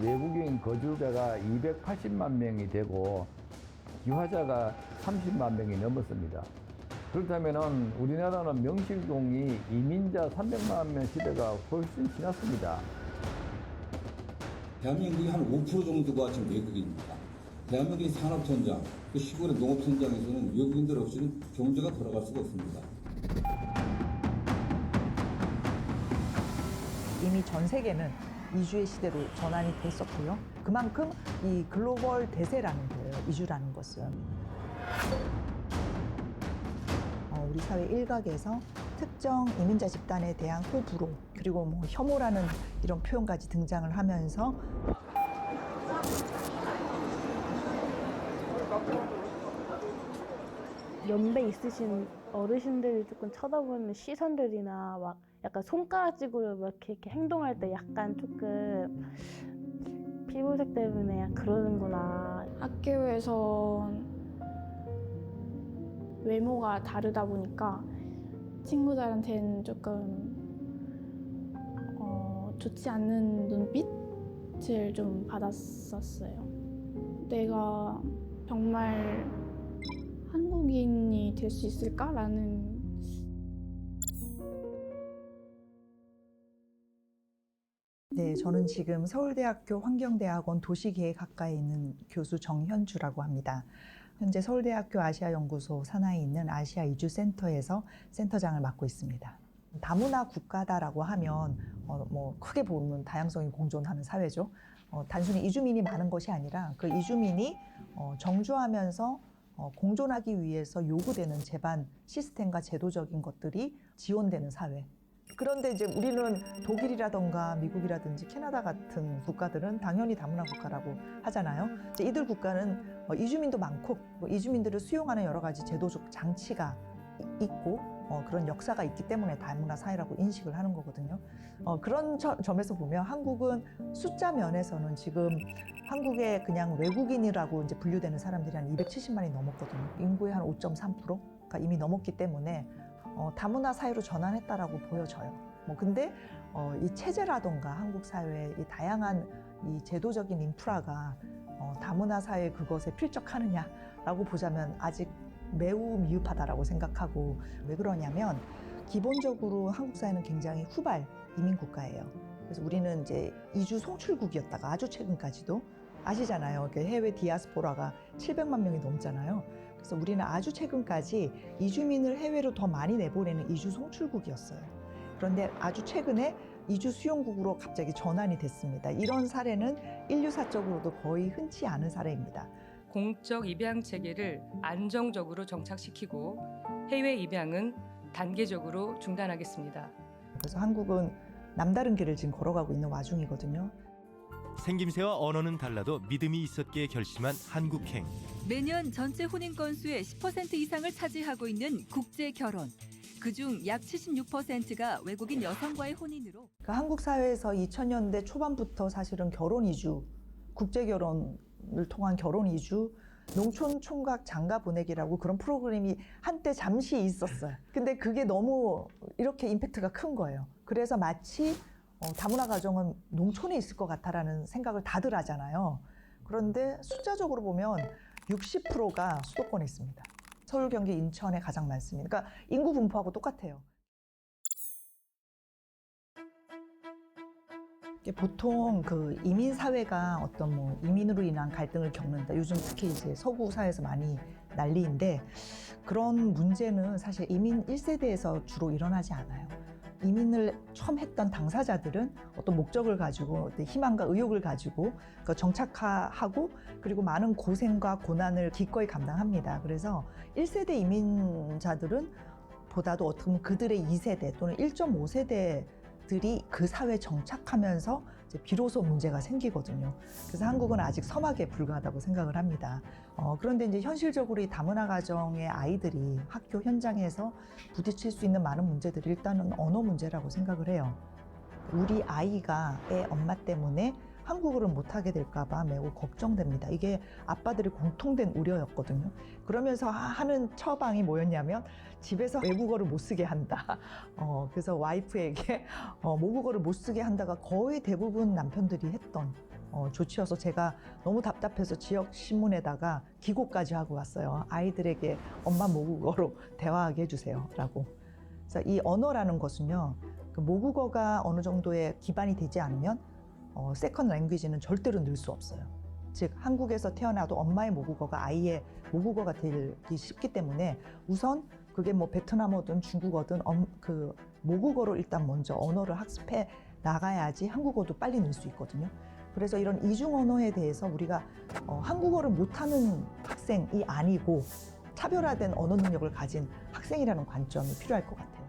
외국인 거주자가 280만 명이 되고 유화자가 30만 명이 넘었습니다. 그렇다면 우리나라는 명실공히 이민자 300만 명 시대가 훨씬 지났습니다. 대한민국이 한 5% 정도가 지금 외국인입니다. 대한민국의 산업천장, 그 시골의 농업천장에서는 외국인들 없이는 경제가 돌아갈 수가 없습니다. 이미 전 세계는 이주의 시대로 전환이 됐었고요. 그만큼 이 글로벌 대세라는 거예요, 이주라는 것은. 우리 사회 일각에서 특정 이민자 집단에 대한 호불호, 그리고 뭐 혐오라는 이런 표현까지 등장을 하면서 연배 있으신 어르신들이 조금 쳐다보는 시선들이나 막 약간 손가락질로 막 이렇게 행동할 때 약간 조금 피부색 때문에 그러는구나. 학교에서 외모가 다르다 보니까 친구들한테는 조금 좋지 않는 눈빛을 좀 받았었어요. 내가 정말 한국인이 될 수 있을까라는. 네, 저는 지금 서울대학교 환경대학원 도시계획학과에 있는 교수 정현주라고 합니다. 현재 서울대학교 아시아연구소 산하에 있는 아시아 이주센터에서 센터장을 맡고 있습니다. 다문화 국가다라고 하면 뭐 크게 보면 다양성이 공존하는 사회죠. 단순히 이주민이 많은 것이 아니라 그 이주민이 정주하면서 공존하기 위해서 요구되는 제반 시스템과 제도적인 것들이 지원되는 사회. 그런데 이제 우리는 독일이라던가 미국이라든지 캐나다 같은 국가들은 당연히 다문화 국가라고 하잖아요. 이제 이들 국가는 이주민도 많고 이주민들을 수용하는 여러 가지 제도적 장치가 있고 그런 역사가 있기 때문에 다문화 사회라고 인식을 하는 거거든요. 그런 점에서 보면 한국은 숫자 면에서는 지금 한국에 그냥 외국인이라고 이제 분류되는 사람들이 한 270만이 넘었거든요. 인구의 한 5.3%가 이미 넘었기 때문에 다문화 사회로 전환했다라고 보여져요. 근데 이 체제라던가 한국 사회의 이 다양한 이 제도적인 인프라가 다문화 사회 그것에 필적하느냐라고 보자면 아직 매우 미흡하다라고 생각하고, 왜 그러냐면 기본적으로 한국 사회는 굉장히 후발 이민 국가예요. 그래서 우리는 이제 이주 송출국이었다가 아주 최근까지도 아시잖아요. 해외 디아스포라가 700만 명이 넘잖아요. 그래서 우리는 아주 최근까지 이주민을 해외로 더 많이 내보내는 이주 송출국이었어요. 그런데 아주 최근에 이주 수용국으로 갑자기 전환이 됐습니다. 이런 사례는 인류사적으로도 거의 흔치 않은 사례입니다. 공적 입양 체계를 안정적으로 정착시키고 해외 입양은 단계적으로 중단하겠습니다. 그래서 한국은 남다른 길을 지금 걸어가고 있는 와중이거든요. 생김새와 언어는 달라도 믿음이 있었기에 결심한 한국행. 매년 전체 혼인 건수의 10% 이상을 차지하고 있는 국제 결혼. 그중 약 76%가 외국인 여성과의 혼인으로. 그러니까 한국 사회에서 2000년대 초반부터 사실은 결혼 이주, 국제 결혼을 통한 결혼 이주, 농촌 총각 장가 보내기라고 그런 프로그램이 한때 잠시 있었어요. 근데 그게 너무 이렇게 임팩트가 큰 거예요. 그래서 마치 다문화 가정은 농촌에 있을 것 같다라는 생각을 다들 하잖아요. 그런데 숫자적으로 보면 60%가 수도권에 있습니다. 서울, 경기, 인천에 가장 많습니다. 그러니까 인구 분포하고 똑같아요. 보통 그 이민 사회가 어떤 뭐 이민으로 인한 갈등을 겪는다. 요즘 특히 이제 서구 사회에서 많이 난리인데, 그런 문제는 사실 이민 1세대에서 주로 일어나지 않아요. 이민을 처음 했던 당사자들은 어떤 목적을 가지고 희망과 의욕을 가지고 정착하고 그리고 많은 고생과 고난을 기꺼이 감당합니다. 그래서 1세대 이민자들은 보다도 어떻게 보면 그들의 2세대 또는 1.5세대들이 그 사회에 정착하면서 이제 비로소 문제가 생기거든요. 그래서 한국은 아직 서막에 불과하다고 생각을 합니다. 그런데 이제 현실적으로 이 다문화 가정의 아이들이 학교 현장에서 부딪힐 수 있는 많은 문제들이 일단은 언어 문제라고 생각을 해요. 우리 아이가 애 엄마 때문에 한국어를 못하게 될까 봐 매우 걱정됩니다. 이게 아빠들의 공통된 우려였거든요. 그러면서 하는 처방이 뭐였냐면 집에서 외국어를 못 쓰게 한다. 그래서 와이프에게 모국어를 못 쓰게 한다가 거의 대부분 남편들이 했던 조치여서 제가 너무 답답해서 지역 신문에다가 기고까지 하고 왔어요. 아이들에게 엄마 모국어로 대화하게 해주세요라고. 그래서 이 언어라는 것은요, 그 모국어가 어느 정도의 기반이 되지 않으면 세컨드 랭귀지는 절대로 늘 수 없어요. 즉 한국에서 태어나도 엄마의 모국어가 아이의 모국어가 되기 쉽기 때문에 우선 그게 뭐 베트남어든 중국어든 그 모국어로 일단 먼저 언어를 학습해 나가야지 한국어도 빨리 늘 수 있거든요. 그래서 이런 이중 언어에 대해서 우리가 한국어를 못하는 학생이 아니고 차별화된 언어 능력을 가진 학생이라는 관점이 필요할 것 같아요.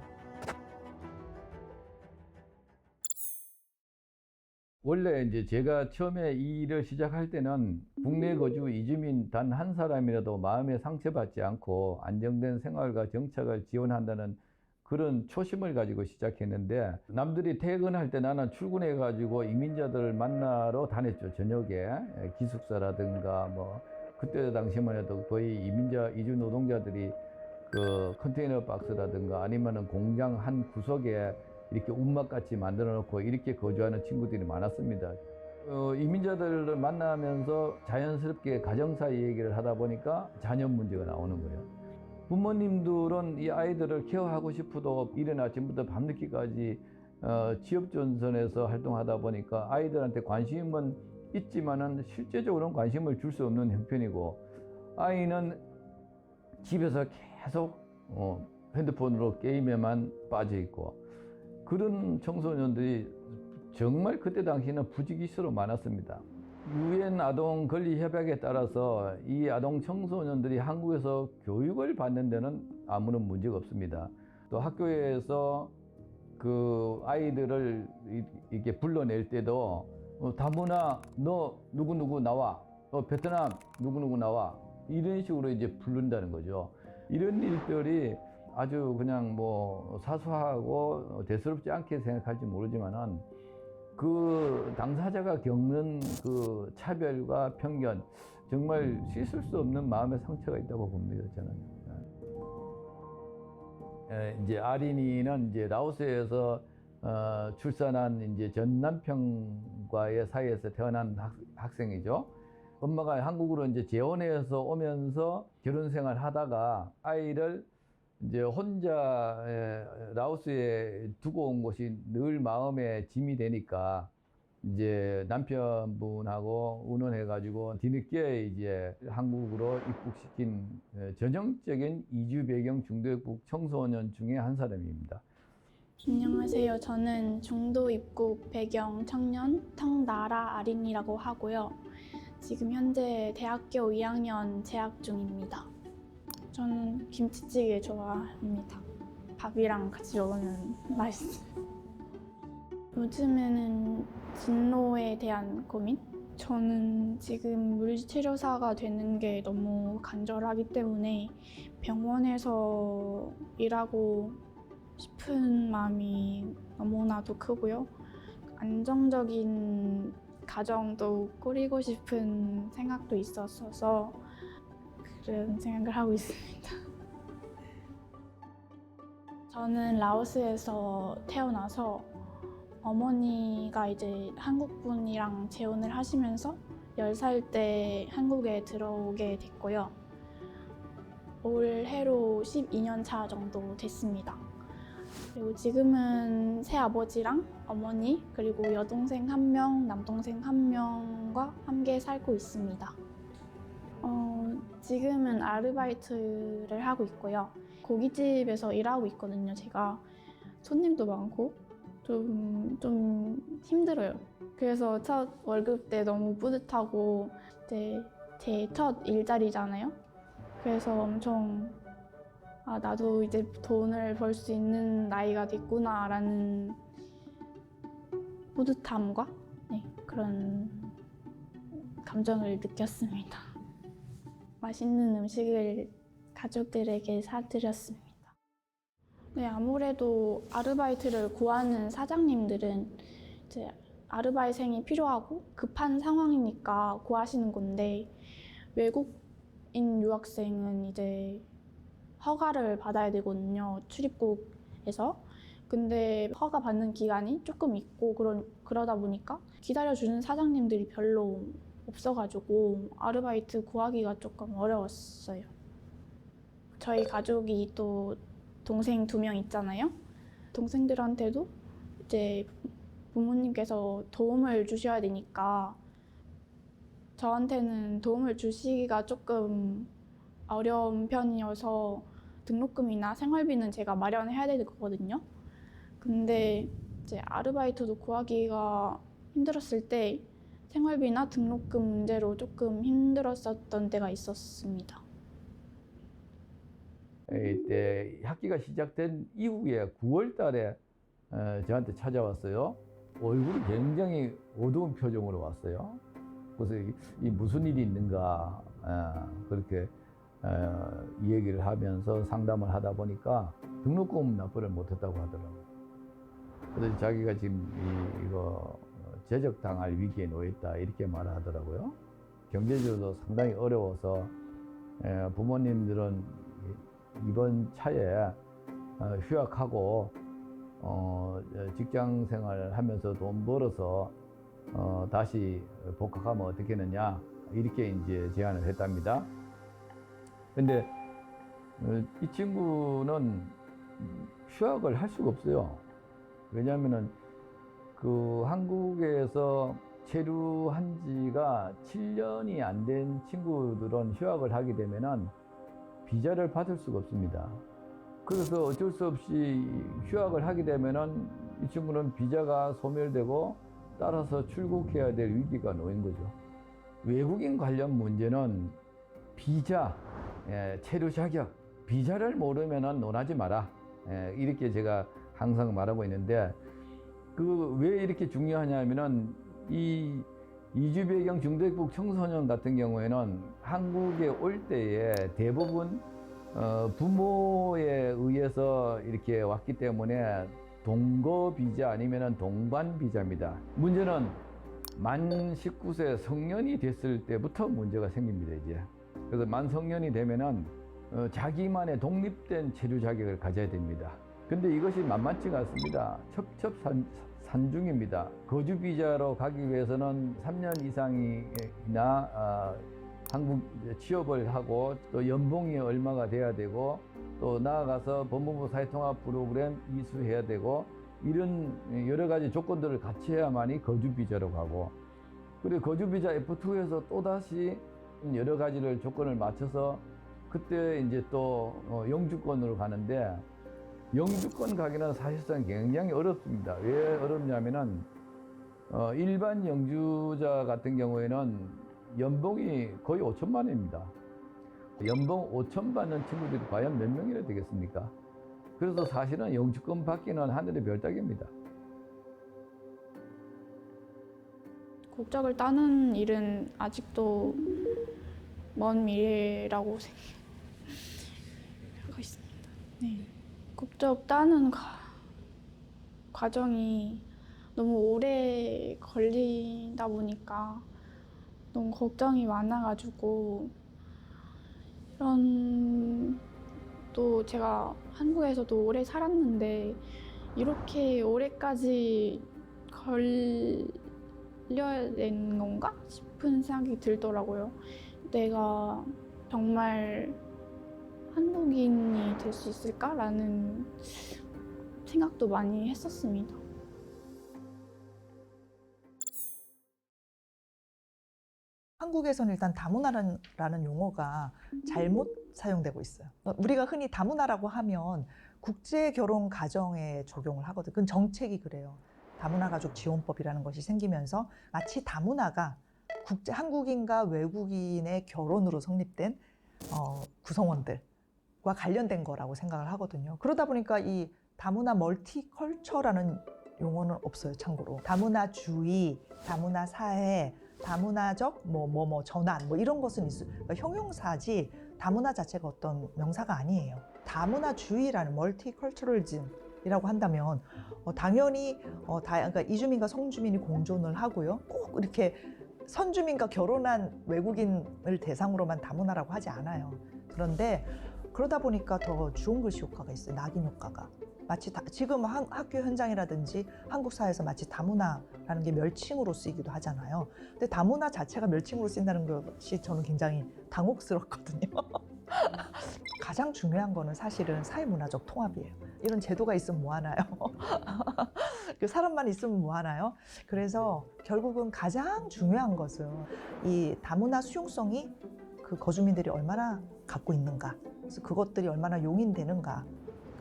원래 이제 제가 처음에 이 일을 시작할 때는 국내 거주 이주민 단 한 사람이라도 마음에 상처받지 않고 안정된 생활과 정착을 지원한다는 그런 초심을 가지고 시작했는데, 남들이 퇴근할 때 나는 출근해 가지고 이민자들을 만나러 다녔죠. 저녁에 기숙사라든가 뭐 그때 당시만 해도 거의 이민자 이주 노동자들이 그 컨테이너 박스라든가 아니면은 공장 한 구석에 이렇게 움막같이 만들어 놓고 이렇게 거주하는 친구들이 많았습니다. 이민자들을 만나면서 자연스럽게 가정사 얘기를 하다 보니까 자녀 문제가 나오는 거예요. 부모님들은 이 아이들을 케어하고 싶어도 이른 아침부터 밤늦게까지 취업전선에서 활동하다 보니까 아이들한테 관심은 있지만은 실제적으로는 관심을 줄 수 없는 형편이고, 아이는 집에서 계속 핸드폰으로 게임에만 빠져 있고, 그런 청소년들이 정말 그때 당시에는 부지기수로 많았습니다. 유엔 아동 권리 협약에 따라서 이 아동 청소년들이 한국에서 교육을 받는 데는 아무런 문제가 없습니다. 또 학교에서 그 아이들을 이렇게 불러낼 때도 다문화 너 누구누구 나와, 베트남 누구누구 나와, 이런 식으로 이제 부른다는 거죠. 이런 일들이 아주 그냥 뭐 사소하고 대수롭지 않게 생각할지 모르지만은 그 당사자가 겪는 그 차별과 편견, 정말 씻을 수 없는 마음의 상처가 있다고 봅니다, 저는. 이제 아린이는 이제 라오스에서 출산한 이제 전 남편과의 사이에서 태어난 학생이죠. 엄마가 한국으로 이제 재혼해서 오면서 결혼 생활 하다가 아이를 이제 혼자 라오스에 두고 온 것이 늘 마음에 짐이 되니까 이제 남편분하고 의논해가지고 뒤늦게 이제 한국으로 입국시킨 전형적인 이주 배경 중도입국 청소년 중에 한 사람입니다. 안녕하세요. 저는 중도 입국 배경 청년 텅나라 아린이라고 하고요. 지금 현재 대학교 2학년 재학 중입니다. 저는 김치찌개 좋아합니다. 밥이랑 같이 먹으면 맛있어요. 요즘에는 진로에 대한 고민? 저는 지금 물리치료사가 되는 게 너무 간절하기 때문에 병원에서 일하고 싶은 마음이 너무나도 크고요. 안정적인 가정도 꾸리고 싶은 생각도 있었어서 그런 생각을 하고 있습니다. 저는 라오스에서 태어나서 어머니가 이제 한국분이랑 재혼을 하시면서 10살 때 한국에 들어오게 됐고요. 올해로 12년 차 정도 됐습니다. 그리고 지금은 새아버지랑 어머니, 그리고 여동생 1명, 남동생 1명과 함께 살고 있습니다. 지금은 아르바이트를 하고 있고요. 고깃집에서 일하고 있거든요, 제가. 손님도 많고 좀 힘들어요. 그래서 첫 월급 때 너무 뿌듯하고 이제 제 첫 일자리잖아요. 그래서 엄청 나도 이제 돈을 벌 수 있는 나이가 됐구나라는 뿌듯함과 그런 감정을 느꼈습니다. 맛있는 음식을 가족들에게 사드렸습니다. 네, 아무래도 아르바이트를 구하는 사장님들은 이제 아르바이트생이 필요하고 급한 상황이니까 구하시는 건데, 외국인 유학생은 이제 허가를 받아야 되거든요, 출입국에서. 근데 허가 받는 기간이 조금 있고 그러다 보니까 기다려주는 사장님들이 별로 없어가지고 아르바이트 구하기가 조금 어려웠어요. 저희 가족이 또 동생 2명 있잖아요. 동생들한테도 이제 부모님께서 도움을 주셔야 되니까 저한테는 도움을 주시기가 조금 어려운 편이어서 등록금이나 생활비는 제가 마련해야 될 거거든요. 근데 이제 아르바이트도 구하기가 힘들었을 때 생활비나 등록금 문제로 조금 힘들었었던 때가 있었습니다. 이때 학기가 시작된 이후에 9월 달에 저한테 찾아왔어요. 얼굴이 굉장히 어두운 표정으로 왔어요. 그래서 이 무슨 일이 있는가 그렇게 이 얘기를 하면서 상담을 하다 보니까 등록금 납부를 못했다고 하더라고요. 그래서 자기가 지금 이거 제적당할 위기에 놓였다 이렇게 말하더라고요. 경제적으로도 상당히 어려워서 부모님들은 이번 차에 휴학하고 직장 생활을 하면서 돈 벌어서 다시 복학하면 어떻겠느냐 이렇게 이제 제안을 했답니다. 근데 이 친구는 휴학을 할 수가 없어요. 왜냐하면은 그 한국에서 체류한 지가 7년이 안 된 친구들은 휴학을 하게 되면은 비자를 받을 수가 없습니다. 그래서 어쩔 수 없이 휴학을 하게 되면은 이 친구는 비자가 소멸되고 따라서 출국해야 될 위기가 놓인 거죠. 외국인 관련 문제는 비자, 체류 자격, 비자를 모르면은 논하지 마라. 이렇게 제가 항상 말하고 있는데 그 왜 이렇게 중요하냐면은 이 이주 배경 중도입국 청소년 같은 경우에는 한국에 올 때에 대부분 부모에 의해서 이렇게 왔기 때문에 동거 비자 아니면은 동반 비자입니다. 문제는 만 19세 성년이 됐을 때부터 문제가 생깁니다, 이제. 그래서 만 성년이 되면은 자기만의 독립된 체류 자격을 가져야 됩니다. 근데 이것이 만만치가 않습니다. 첩첩산중입니다. 거주 비자로 가기 위해서는 3년 이상이나 한국 취업을 하고 또 연봉이 얼마가 돼야 되고 또 나아가서 법무부 사회통합 프로그램 이수해야 되고 이런 여러 가지 조건들을 같이 해야만이 거주 비자로 가고 그리고 거주 비자 F2에서 또다시 여러 가지를 조건을 맞춰서 그때 이제 또 영주권으로 가는데 영주권 가기는 사실상 굉장히 어렵습니다. 왜 어렵냐면은 일반 영주자 같은 경우에는 연봉이 거의 5천만 원입니다. 연봉 5천 받는 친구들이 과연 몇 명이나 되겠습니까? 그래서 사실은 영주권 받기는 하늘의 별 따기입니다. 국적을 따는 일은 아직도 먼 미래라고 생각하고 있습니다. 네. 국적 따는 과정이 너무 오래 걸리다 보니까 너무 걱정이 많아가지고 또 제가 한국에서도 오래 살았는데 이렇게 오래까지 걸려야 되는 건가 싶은 생각이 들더라고요. 내가 정말 한국인이 될 수 있을까라는 생각도 많이 했었습니다. 한국에서는 일단 다문화라는 용어가 잘못 사용되고 있어요. 우리가 흔히 다문화라고 하면 국제 결혼 가정에 적용을 하거든. 그건 정책이 그래요. 다문화 가족 지원법이라는 것이 생기면서 마치 다문화가 한국인과 외국인의 결혼으로 성립된 구성원들과 관련된 거라고 생각을 하거든요. 그러다 보니까 이 다문화 멀티컬처라는 용어는 없어요. 참고로 다문화주의, 다문화 사회, 다문화적 전환 이런 것은 있어요. 그러니까 형용사지 다문화 자체가 어떤 명사가 아니에요. 다문화주의라는 멀티컬처럴즘이라고 한다면 당연히 그러니까 이주민과 성주민이 공존을 하고요. 꼭 이렇게 선주민과 결혼한 외국인을 대상으로만 다문화라고 하지 않아요. 그런데 그러다 보니까 더 주홍글씨 효과가 있어요. 낙인 효과가. 마치 지금 학교 현장이라든지 한국 사회에서 마치 다문화라는 게 멸칭으로 쓰이기도 하잖아요. 근데 다문화 자체가 멸칭으로 쓰인다는 것이 저는 굉장히 당혹스럽거든요. 가장 중요한 거는 사실은 사회문화적 통합이에요. 이런 제도가 있으면 뭐 하나요? 그 사람만 있으면 뭐 하나요? 그래서 결국은 가장 중요한 것은 이 다문화 수용성이 그 거주민들이 얼마나 갖고 있는가, 그래서 그것들이 얼마나 용인되는가,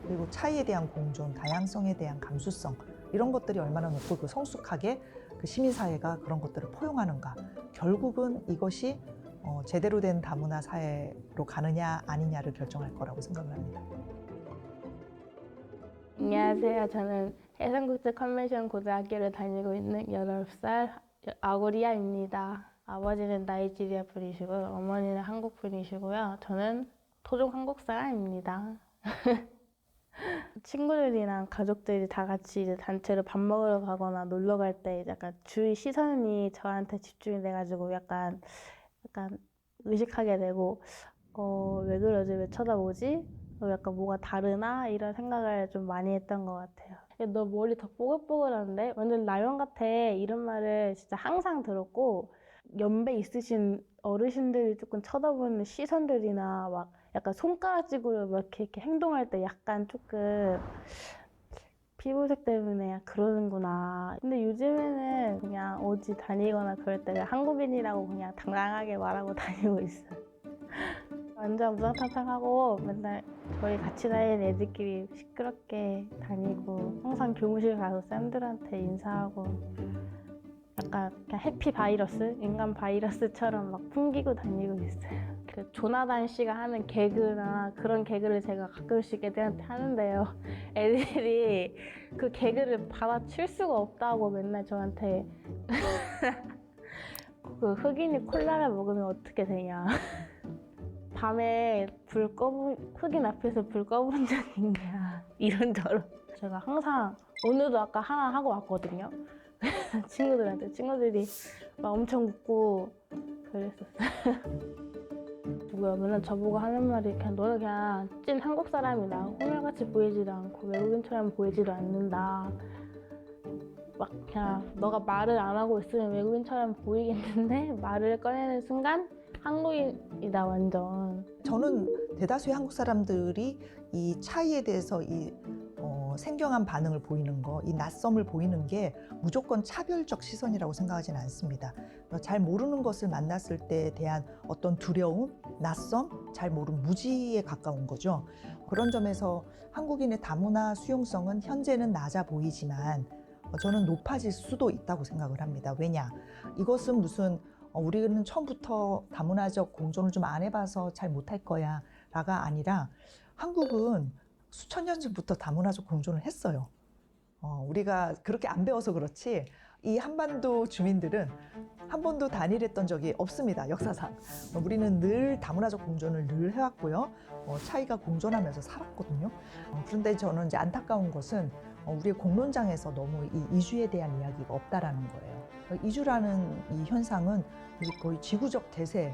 그리고 차이에 대한 공존, 다양성에 대한 감수성, 이런 것들이 얼마나 높고 그 성숙하게 그 시민사회가 그런 것들을 포용하는가. 결국은 이것이 제대로 된 다문화 사회로 가느냐 아니냐를 결정할 거라고 생각을 합니다. 안녕하세요. 저는 해상국제 컨벤션 고등학교를 다니고 있는 19살 아고리아입니다. 아버지는 나이지리아 분이시고 어머니는 한국 분이시고요. 저는 토종 한국 사람입니다. 친구들이랑 가족들이 다 같이 이제 단체로 밥 먹으러 가거나 놀러 갈 때 약간 주위 시선이 저한테 집중이 돼가지고 약간 의식하게 되고 왜 그러지? 왜 쳐다보지? 약간 뭐가 다르나? 이런 생각을 좀 많이 했던 것 같아요. 야, 너 머리 더 뽀글뽀글한데? 완전 라면 같아. 이런 말을 진짜 항상 들었고 연배 있으신 어르신들이 조금 쳐다보는 시선들이나 막 약간 손가락질로 막 이렇게 행동할 때 약간 조금 피부색 때문에 그러는구나. 근데 요즘에는 그냥 어디 다니거나 그럴 때 한국인이라고 그냥 당당하게 말하고 다니고 있어요. 완전 무당탕탕하고 맨날 저희 같이 다니는 애들끼리 시끄럽게 다니고 항상 교무실 가서 쌤들한테 인사하고 약간 그냥 해피 바이러스, 인간 바이러스처럼 막 풍기고 다니고 있어요. 그 조나단 씨가 하는 개그나 그런 개그를 제가 가끔씩 애들한테 하는데요. 애들이 그 개그를 받아칠 수가 없다고 맨날 저한테 그 흑인이 콜라를 먹으면 어떻게 되냐. 밤에 흑인 앞에서 불 꺼본 적 있냐. 이런저런. 제가 항상 오늘도 아까 하나 하고 왔거든요. 친구들이 막 엄청 웃고 그랬었어요. 누구야 맨날 저보고 하는 말이 그냥 너는 그냥 찐 한국 사람이다. 호mel같이 보이지도 않고 외국인처럼 보이지도 않는다. 막 그냥 너가 말을 안 하고 있으면 외국인처럼 보이겠는데 말을 꺼내는 순간 한국인이다 완전. 저는 대다수의 한국 사람들이 이 차이에 대해서 생경한 반응을 보이는 거, 이 낯섦을 보이는 게 무조건 차별적 시선이라고 생각하지는 않습니다. 잘 모르는 것을 만났을 때에 대한 어떤 두려움, 낯섦, 잘 모르는 무지에 가까운 거죠. 그런 점에서 한국인의 다문화 수용성은 현재는 낮아 보이지만 저는 높아질 수도 있다고 생각을 합니다. 왜냐? 이것은 무슨 우리는 처음부터 다문화적 공존을 좀 안 해봐서 잘 못할 거야 라가 아니라 한국은 수천 년 전부터 다문화적 공존을 했어요. 우리가 그렇게 안 배워서 그렇지 이 한반도 주민들은 한 번도 단일했던 적이 없습니다. 역사상. 우리는 늘 다문화적 공존을 늘 해왔고요. 차이가 공존하면서 살았거든요. 그런데 저는 이제 안타까운 것은 우리의 공론장에서 너무 이 이주에 대한 이야기가 없다라는 거예요. 이주라는 이 현상은 거의 지구적 대세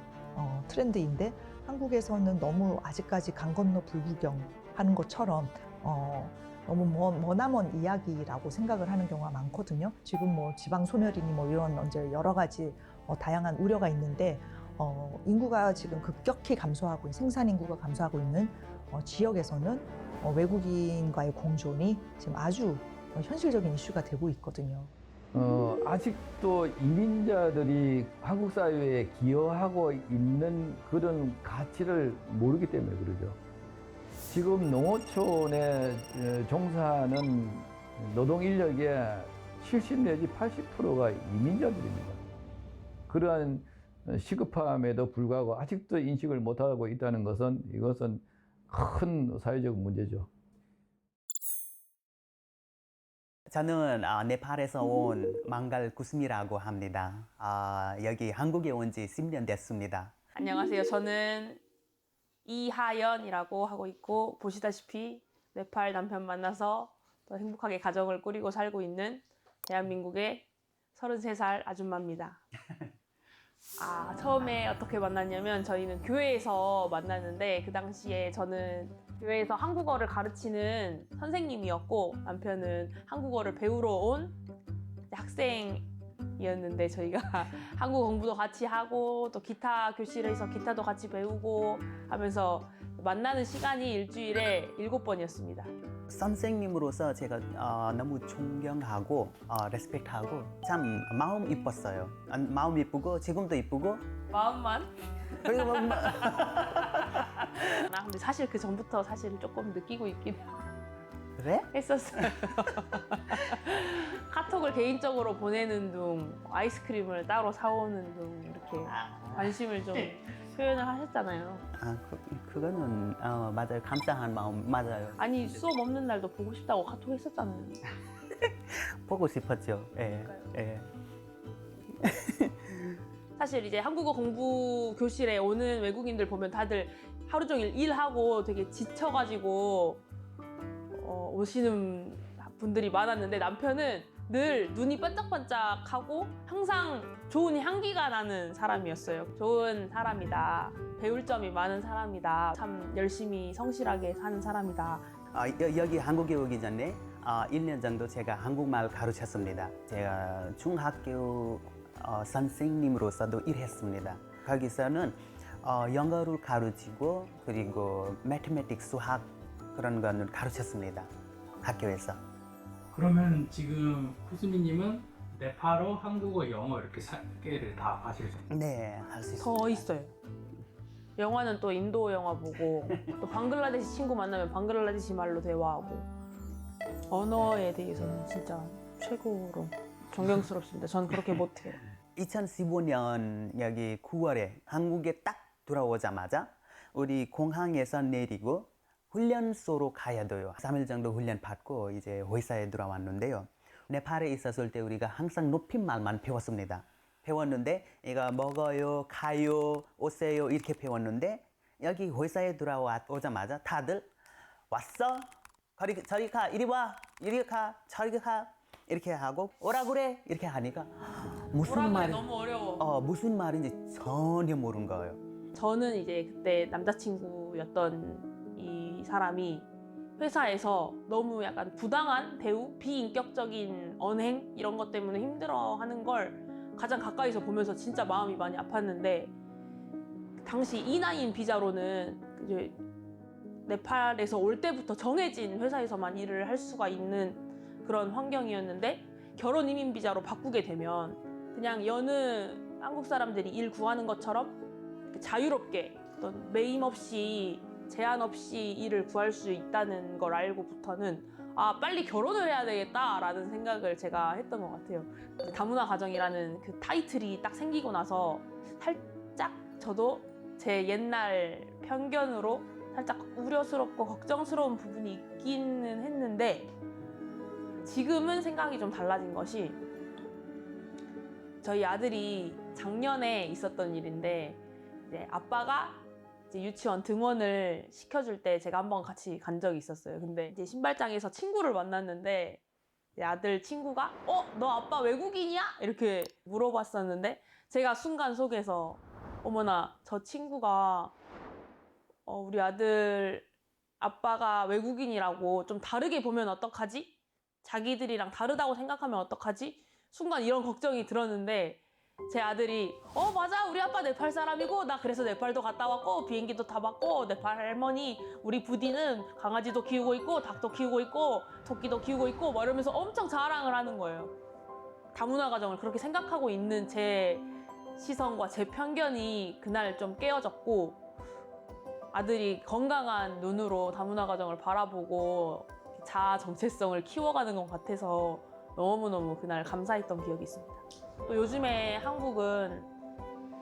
트렌드인데 한국에서는 너무 아직까지 강 건너 불구경하는 것처럼 너무 머나먼 이야기라고 생각을 하는 경우가 많거든요. 지금 뭐 지방 소멸이니 뭐 이런 이제 여러 가지 다양한 우려가 있는데 인구가 지금 급격히 감소하고 생산 인구가 감소하고 있는 지역에서는 외국인과의 공존이 지금 아주 현실적인 이슈가 되고 있거든요. 아직도 이민자들이 한국 사회에 기여하고 있는 그런 가치를 모르기 때문에 그러죠. 지금 농어촌에 종사하는 노동 인력의 70 내지 80%가 이민자들입니다. 그러한 시급함에도 불구하고 아직도 인식을 못하고 있다는 것은 이것은 큰 사회적 문제죠. 저는 네팔에서 온 망갈 구스미라고 합니다. 여기 한국에 온 지 10년 됐습니다. 안녕하세요. 저는 이하연이라고 하고 있고 보시다시피 네팔 남편 만나서 더 행복하게 가정을 꾸리고 살고 있는 대한민국의 33살 아줌마입니다. 처음에 어떻게 만났냐면 저희는 교회에서 만났는데 그 당시에 저는 교회에서 한국어를 가르치는 선생님이었고 남편은 한국어를 배우러 온 학생이었는데 저희가 한국어 공부도 같이 하고 또 기타 교실에서 기타도 같이 배우고 하면서 만나는 시간이 일주일에 7번이었습니다. 선생님으로서 제가 너무 존경하고 레스펙트하고 참 마음 이뻤어요. 마음 이쁘고 지금도 이쁘고 마음만? 그리고 나 근데 사실 그 전부터 사실 조금 느끼고 있긴 그래? 했었어요. 카톡을 개인적으로 보내는 둥, 아이스크림을 따로 사오는 둥 이렇게 관심을 좀 표현을 하셨잖아요. 그거는 맞아요. 감사한 마음 맞아요. 아니 수업 없는 날도 보고 싶다고 카톡 했었잖아요. 보고 싶었죠. 예. 예. 사실 이제 한국어 공부 교실에 오는 외국인들 보면 다들 하루 종일 일하고 되게 지쳐가지고 오시는 분들이 많았는데 남편은 늘 눈이 반짝반짝하고 항상 좋은 향기가 나는 사람이었어요. 좋은 사람이다. 배울 점이 많은 사람이다. 참 열심히 성실하게 사는 사람이다. 여기 한국에 오기 전에 1년 정도 제가 한국말 가르쳤습니다. 제가 중학교 선생님으로서도 일했습니다. 거기서는 영어를 가르치고 그리고 매트매틱 수학 그런 거는 가르쳤습니다. 학교에서. 그러면 지금 쿠스미님은 네팔어, 한국어, 영어 이렇게 3개를 다 하실 수 있어요? 네, 할 수 있어요. 더 있어요. 영화는 또 인도 영화 보고 또 방글라데시 친구 만나면 방글라데시 말로 대화하고 언어에 대해서는 진짜 최고로 존경스럽습니다. 전 그렇게 못해요. 2015년 여기 9월에 한국에 딱 돌아오자마자 우리 공항에서 내리고 훈련소로 가야 돼요. 3일 정도 훈련 받고 이제 회사에 들어왔는데요. 네팔에 있었을 때 우리가 항상 높임말만 배웠습니다. 배웠는데 이거 먹어요, 가요, 오세요 이렇게 배웠는데 여기 회사에 들어오자마자 다들 왔어? 저리 가, 이리 와, 이리 가, 저리 가 이렇게 하고 오라 그래 이렇게 하니까 무슨 말이 너무 어려워. 무슨 말인지 전혀 모르는 거예요. 저는 이제 그때 남자친구였던 이 사람이 회사에서 너무 약간 부당한 대우, 비인격적인 언행 이런 것 때문에 힘들어하는 걸 가장 가까이서 보면서 진짜 마음이 많이 아팠는데 당시 E9 비자로는 이제 네팔에서 올 때부터 정해진 회사에서만 일을 할 수가 있는 그런 환경이었는데 결혼 이민 비자로 바꾸게 되면 그냥 여느 한국 사람들이 일 구하는 것처럼 자유롭게 어떤 매임 없이 제한 없이 일을 구할 수 있다는 걸 알고부터는 빨리 결혼을 해야 되겠다라는 생각을 제가 했던 것 같아요. 다문화 가정이라는 그 타이틀이 딱 생기고 나서 살짝 저도 제 옛날 편견으로 살짝 우려스럽고 걱정스러운 부분이 있기는 했는데 지금은 생각이 좀 달라진 것이 저희 아들이 작년에 있었던 일인데 이제 아빠가 이제 유치원 등원을 시켜줄 때 제가 한번 같이 간 적이 있었어요. 근데 이제 신발장에서 친구를 만났는데 아들 친구가 너 아빠 외국인이야? 이렇게 물어봤었는데 제가 순간 속에서 어머나 저 친구가 우리 아들 아빠가 외국인이라고 좀 다르게 보면 어떡하지? 자기들이랑 다르다고 생각하면 어떡하지? 순간 이런 걱정이 들었는데 제 아들이 맞아 우리 아빠 네팔 사람이고 나 그래서 네팔도 갔다 왔고 비행기도 타봤고 네팔 할머니 우리 부디는 강아지도 키우고 있고 닭도 키우고 있고 토끼도 키우고 있고 막 이러면서 엄청 자랑을 하는 거예요. 다문화 가정을 그렇게 생각하고 있는 제 시선과 제 편견이 그날 좀 깨어졌고 아들이 건강한 눈으로 다문화 가정을 바라보고 자아 정체성을 키워가는 것 같아서 너무너무 그날 감사했던 기억이 있습니다. 또 요즘에 한국은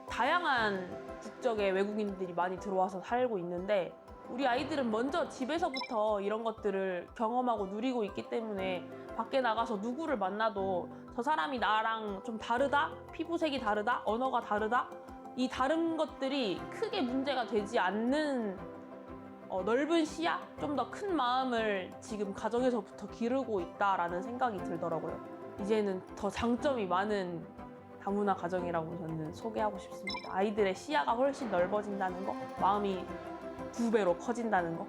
다양한 국적의 외국인들이 많이 들어와서 살고 있는데 우리 아이들은 먼저 집에서부터 이런 것들을 경험하고 누리고 있기 때문에 밖에 나가서 누구를 만나도 저 사람이 나랑 좀 다르다? 피부색이 다르다? 언어가 다르다? 이 다른 것들이 크게 문제가 되지 않는 넓은 시야? 좀 더 큰 마음을 지금 가정에서부터 기르고 있다라는 생각이 들더라고요. 이제는 더 장점이 많은 다문화 가정이라고 저는 소개하고 싶습니다. 아이들의 시야가 훨씬 넓어진다는 거, 마음이 2배로 커진다는 거.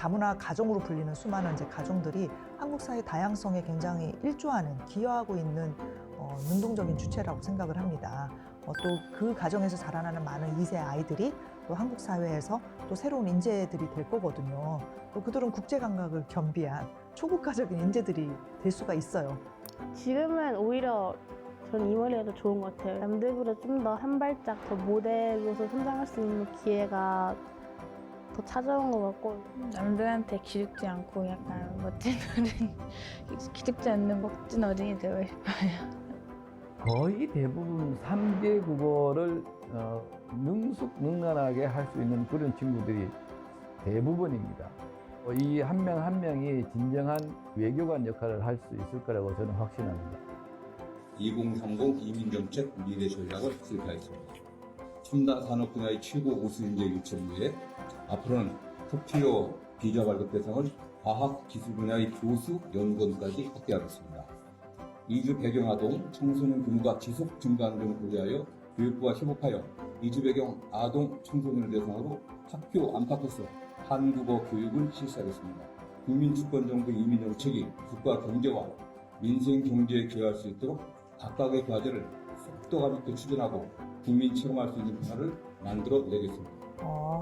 다문화 가정으로 불리는 수많은 이제 가정들이 한국 사회 다양성에 굉장히 일조하는, 기여하고 있는 능동적인 주체라고 생각을 합니다. 또 그 가정에서 자라나는 많은 2세 아이들이 또 한국 사회에서 또 새로운 인재들이 될 거거든요. 또 그들은 국제 감각을 겸비한 초국가적인 인재들이 될 수가 있어요. 지금은 오히려 전 이 머리가 더 좋은 것 같아요. 남들보다 좀 더 한 발짝 더 모델로서 성장할 수 있는 기회가 더 찾아온 것 같고, 남들한테 기죽지 않고 약간 멋진 어린, 기죽지 않는 멋진 어린이 되고 싶어요. 거의 대부분 3개 국어를 능숙능란하게 할 수 있는 그런 친구들이 대부분입니다. 이 한 명 한 명이 진정한 외교관 역할을 할 수 있을 거라고 저는 확신합니다. 2030 이민정책 미래 전략을 수립하였습니다. 첨단 산업 분야의 최고 우수 인재 유치를 위해 앞으로는 토피오 비자 발급 대상을 과학 기술 분야의 교수, 연구원까지 확대하겠습니다. 이주 배경 아동, 청소년 규모가 지속 증가하는 점을 고려하여 교육부와 협업하여 이주 배경 아동, 청소년을 대상으로 학교 안팎에서 한국어 교육을 실시하겠습니다. 국민주권정부 이민정책이 국가 경제와 민생 경제에 기여할 수 있도록 각각의 과제를 속도감 있게 추진하고 국민 체험할 수 있는 변화를 만들어내겠습니다.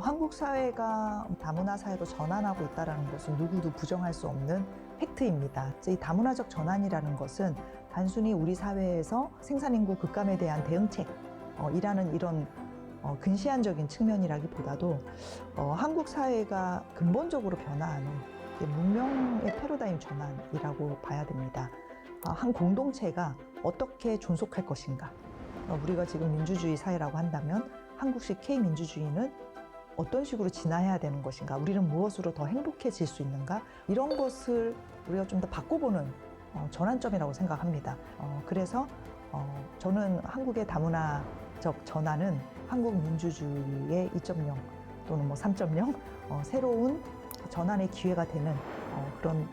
한국 사회가 다문화 사회로 전환하고 있다는 것은 누구도 부정할 수 없는 팩트입니다. 이 다문화적 전환이라는 것은 단순히 우리 사회에서 생산인구 급감에 대한 대응책이라는 이런 근시안적인 측면이라기보다도 한국 사회가 근본적으로 변화하는 문명의 패러다임 전환이라고 봐야 됩니다. 한 공동체가 어떻게 존속할 것인가. 우리가 지금 민주주의 사회라고 한다면 한국식 K민주주의는 어떤 식으로 진화해야 되는 것인가, 우리는 무엇으로 더 행복해질 수 있는가, 이런 것을 우리가 좀 더 바꿔보는 전환점이라고 생각합니다. 그래서 저는 한국의 다문화적 전환은 한국 민주주의의 2.0 또는 3.0 새로운 전환의 기회가 되는 그런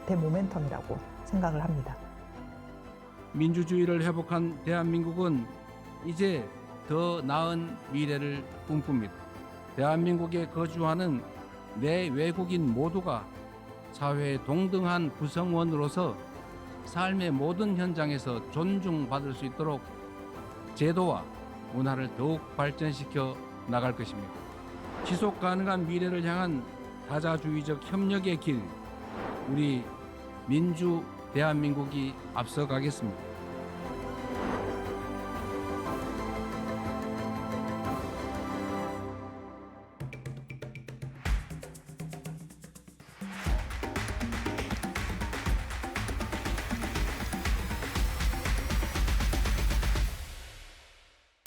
대모멘텀이라고 생각을 합니다. 민주주의를 회복한 대한민국은 이제 더 나은 미래를 꿈꿉니다. 대한민국에 거주하는 내 외국인 모두가 사회의 동등한 구성원으로서 삶의 모든 현장에서 존중받을 수 있도록 제도와 문화를 더욱 발전시켜 나갈 것입니다. 지속 가능한 미래를 향한 다자주의적 협력의 길, 우리 민주 대한민국이 앞서가겠습니다.